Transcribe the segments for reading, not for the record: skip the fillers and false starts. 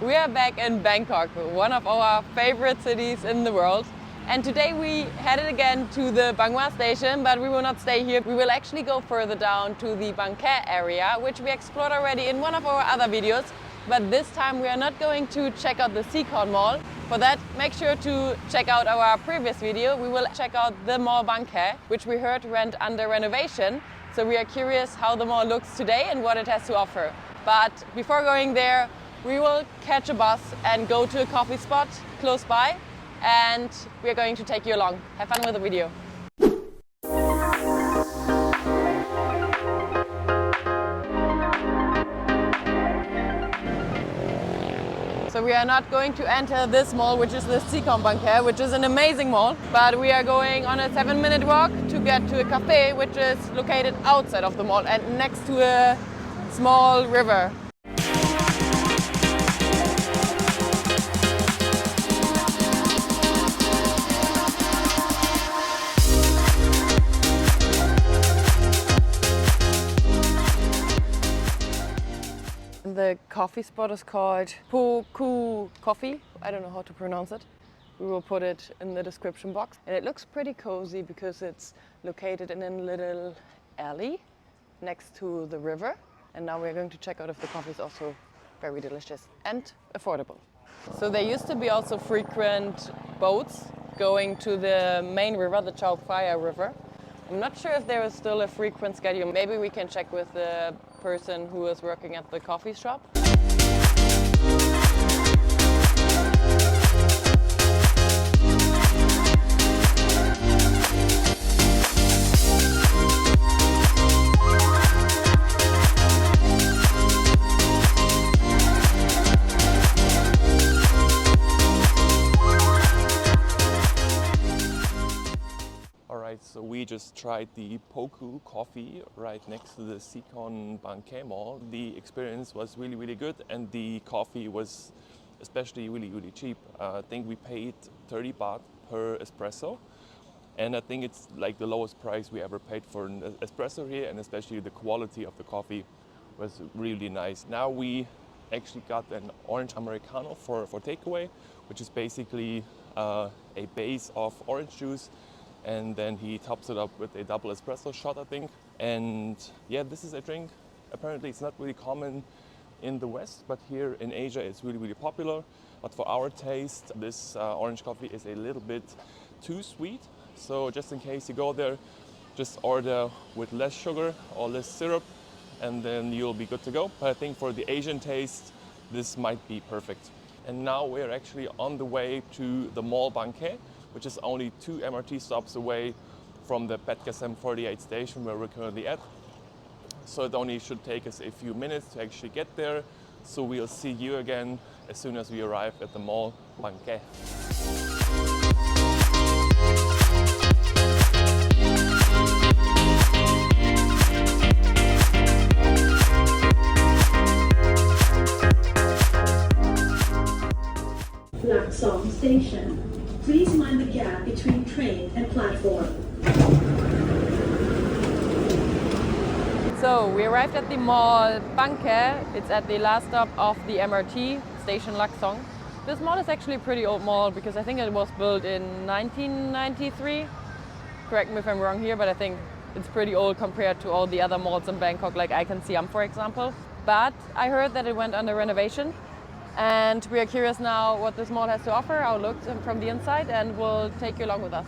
We are back in Bangkok, one of our favorite cities in the world. And today we headed again to the Bang Hwa station, but we will not stay here. We will actually go further down to the Bang Khae area, which we explored already in one of our other videos. But this time we are not going to check out the Seacon Mall. For that, make sure to check out our previous video. We will check out the Mall Bang Khae, which we heard went under renovation. So we are curious how the mall looks today and what it has to offer. But before going there, we will catch a bus and go to a coffee spot close by, and we are going to take you along. Have fun with the video. So we are not going to enter this mall, which is the Seacon Bang Khae, which is an amazing mall, but we are going on a 7-minute walk to get to a cafe, which is located outside of the mall and next to a small river. The coffee spot is called Po Ku Coffee. I don't know how to pronounce it. We will put it in the description box. And it looks pretty cozy because it's located in a little alley next to the river. And now we're going to check out if the coffee is also very delicious and affordable. So there used to be also frequent boats going to the main river, the Khlong Phasi River. I'm not sure if there is still a frequent schedule. Maybe we can check with the person who is working at the coffee shop. So we just tried the Po Ku coffee right next to the Seacon Bang Khae Mall. The experience was really good, and the coffee was especially really cheap. I think we paid 30 baht per espresso, and I think it's like the lowest price we ever paid for an espresso here, and especially the quality of the coffee was really nice. Now we actually got an orange Americano for takeaway, which is basically a base of orange juice, and then he tops it up with a double espresso shot, I think. And yeah, this is a drink. Apparently it's not really common in the West, but here in Asia it's really popular. But for our taste, this orange coffee is a little bit too sweet. So just in case you go there, just order with less sugar or less syrup, and then you'll be good to go. But I think for the Asian taste, this might be perfect. And now we're actually on the way to the Mall Bang Khae, which is only 2 MRT stops away from the Pet Kasem 48 station where we're currently at. So it only should take us a few minutes to actually get there. So we'll see you again as soon as we arrive at the Mall Bang Khae. Lak Song Station. Please mind the gap between train and platform. So we arrived at the Mall Bang Khae. It's at the last stop of the MRT station Lak Song. This mall is actually a pretty old mall because I think it was built in 1993. Correct me if I'm wrong here, but I think it's pretty old compared to all the other malls in Bangkok, like Icon Siam, for example. But I heard that it went under renovation. And we are curious now what this mall has to offer, how it looks from the inside, and we'll take you along with us.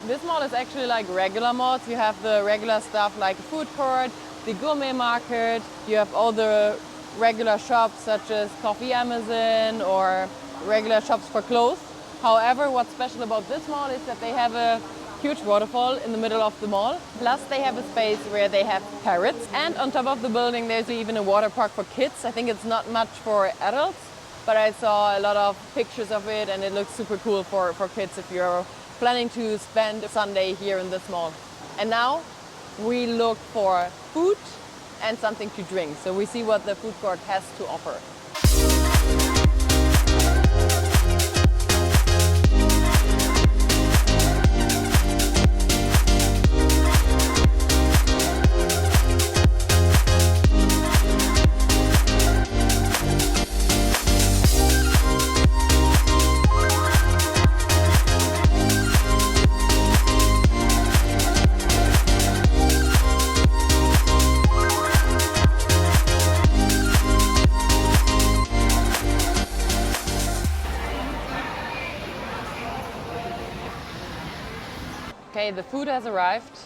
This mall is actually like regular malls. You have the regular stuff like a food court, the gourmet market, you have all the regular shops such as Coffee Amazon or regular shops for clothes. However, what's special about this mall is that they have a huge waterfall in the middle of the mall. Plus they have a space where they have parrots, and on top of the building there's even a water park for kids. I think it's not much for adults, but I saw a lot of pictures of it and it looks super cool for kids if you're planning to spend a Sunday here in this mall. And now we look for food and something to drink. So we see what the food court has to offer. Okay, the food has arrived.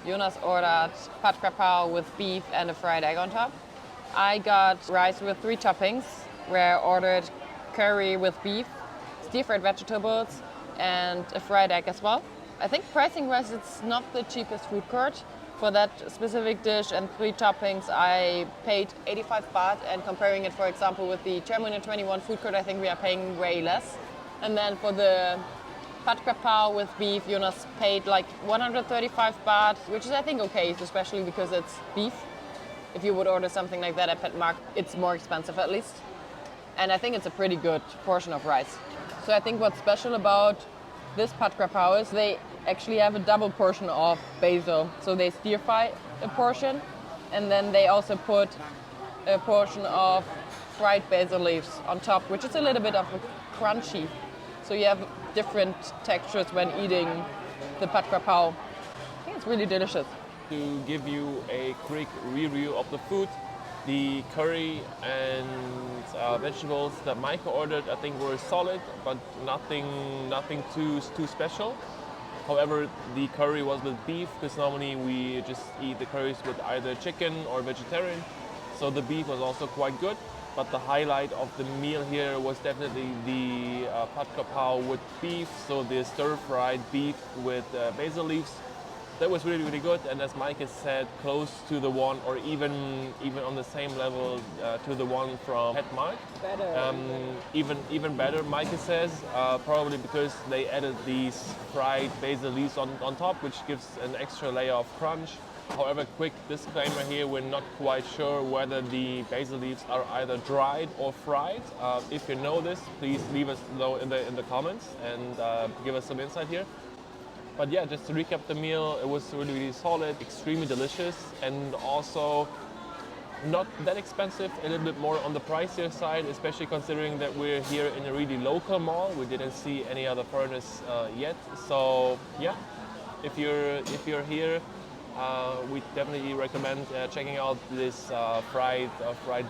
Jonas ordered pad krapao with beef and a fried egg on top. I got rice with 3 toppings, where I ordered curry with beef, stir-fried vegetables, and a fried egg as well. I think pricing-wise, it's not the cheapest food court. For that specific dish and 3 toppings, I paid 85 baht, and comparing it, for example, with the Terminal 21 food court, I think we are paying way less. And then for the pad krapao with beef, Jonas paid like 135 baht, which is I think okay, especially because it's beef. If you would order something like that at Pet Mark, it's more expensive at least. And I think it's a pretty good portion of rice. So I think what's special about this pad krapao is they actually have a double portion of basil. So they stir fry a portion, and then they also put a portion of fried basil leaves on top, which is a little bit of a crunchy. So you have different textures when eating the pad krapao. I think it's really delicious. To give you a quick review of the food, the curry and vegetables that Micah ordered, I think were solid, but nothing too special. However, the curry was with beef, because normally we just eat the curries with either chicken or vegetarian. So the beef was also quite good. But the highlight of the meal here was definitely the pad krapao with beef, so the stir-fried beef with basil leaves. That was really, really good, and as Mike has said, close to the one, or even on the same level to the one from Pet Mark. Better. Even better, Mike says, probably because they added these fried basil leaves on top, which gives an extra layer of crunch. However, quick disclaimer here, we're not quite sure whether the basil leaves are either dried or fried. If you know this, please leave us know in the comments and give us some insight here. But yeah, just to recap the meal, it was really, really solid, extremely delicious, and also not that expensive, a little bit more on the pricier side, especially considering that we're here in a really local mall. We didn't see any other foreigners yet. So yeah, if you're here, we definitely recommend checking out this fried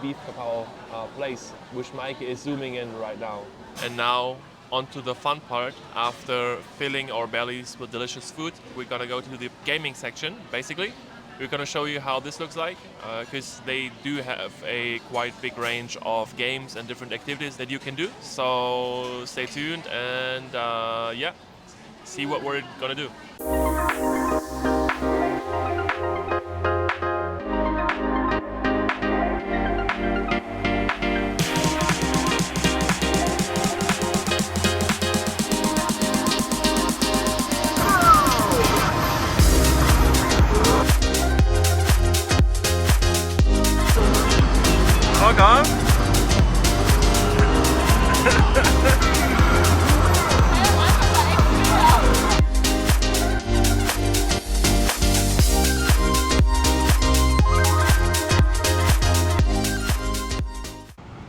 beef krapao place, which Mike is zooming in right now. And now on to the fun part. After filling our bellies with delicious food, we're gonna go to the gaming section. Basically, we're gonna show you how this looks like, because they do have a quite big range of games and different activities that you can do. So stay tuned and yeah, see what we're gonna do. Welcome.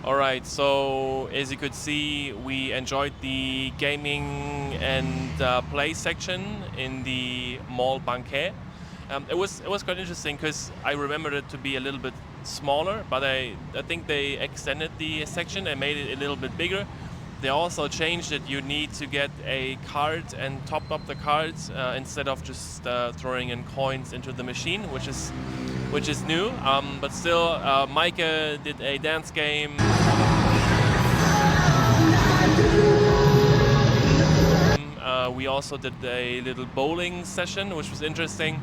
Alright, so as you could see, we enjoyed the gaming and play section in the Mall Bang Khae. It was quite interesting because I remembered it to be a little bit smaller, but I think they extended the section and made it a little bit bigger. They also changed it. You need to get a card and top up the cards instead of just throwing in coins into the machine, which is new. But still, Micah did a dance game. We also did a little bowling session, which was interesting.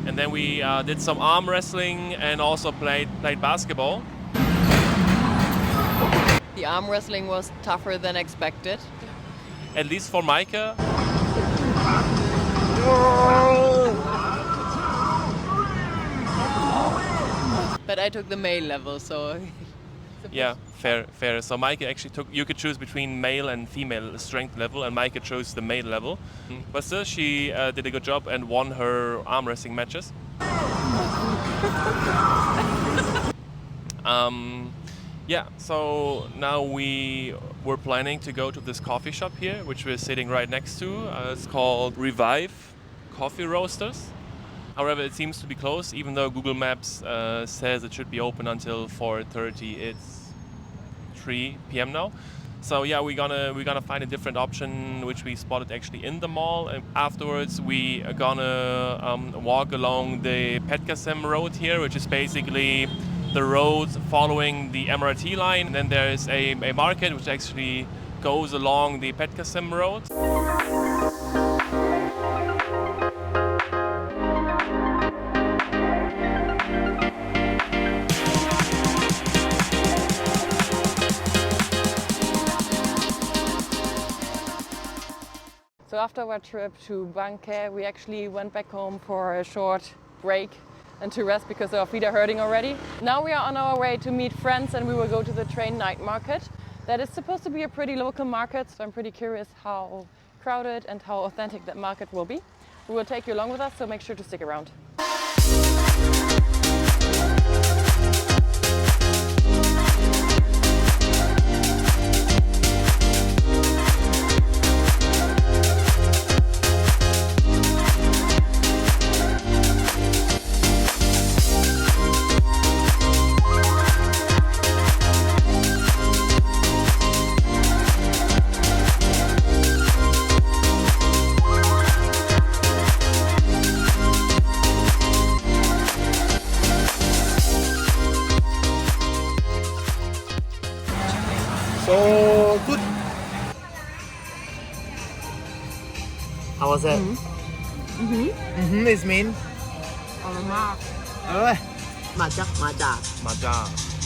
And then we did some arm wrestling and also played basketball. The arm wrestling was tougher than expected. At least for Micah. But I took the male level, so. Yeah, fair. So Maike actually you could choose between male and female strength level, and Maike chose the male level. But still, she did a good job and won her arm wrestling matches. Yeah, so now we were planning to go to this coffee shop here, which we're sitting right next to. It's called Revive Coffee Roasters. However, it seems to be closed, even though Google Maps says it should be open until 4:30. It's 3 p.m. now. So yeah, we're gonna find a different option, which we spotted actually in the mall. And afterwards, we are gonna walk along the Petkasem road here, which is basically the road following the MRT line. And then there is a market which actually goes along the Petkasem road. So after our trip to Bang Khae, we actually went back home for a short break and to rest because our feet are hurting already. Now we are on our way to meet friends and we will go to the Train Night Market. That is supposed to be a pretty local market, so I'm pretty curious how crowded and how authentic that market will be. We will take you along with us, so make sure to stick around. So good. How was it? It mean อร่อยมาก มาจาก มาจ้า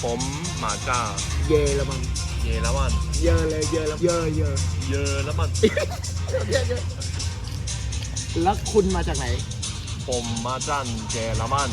ผมมาจ้า เยอรมัน เยอรมัน เยอะเลยเยอะแล้วเยอะ เยอรมัน แล้วคุณมาจากไหน ผมมาจากเยอรมัน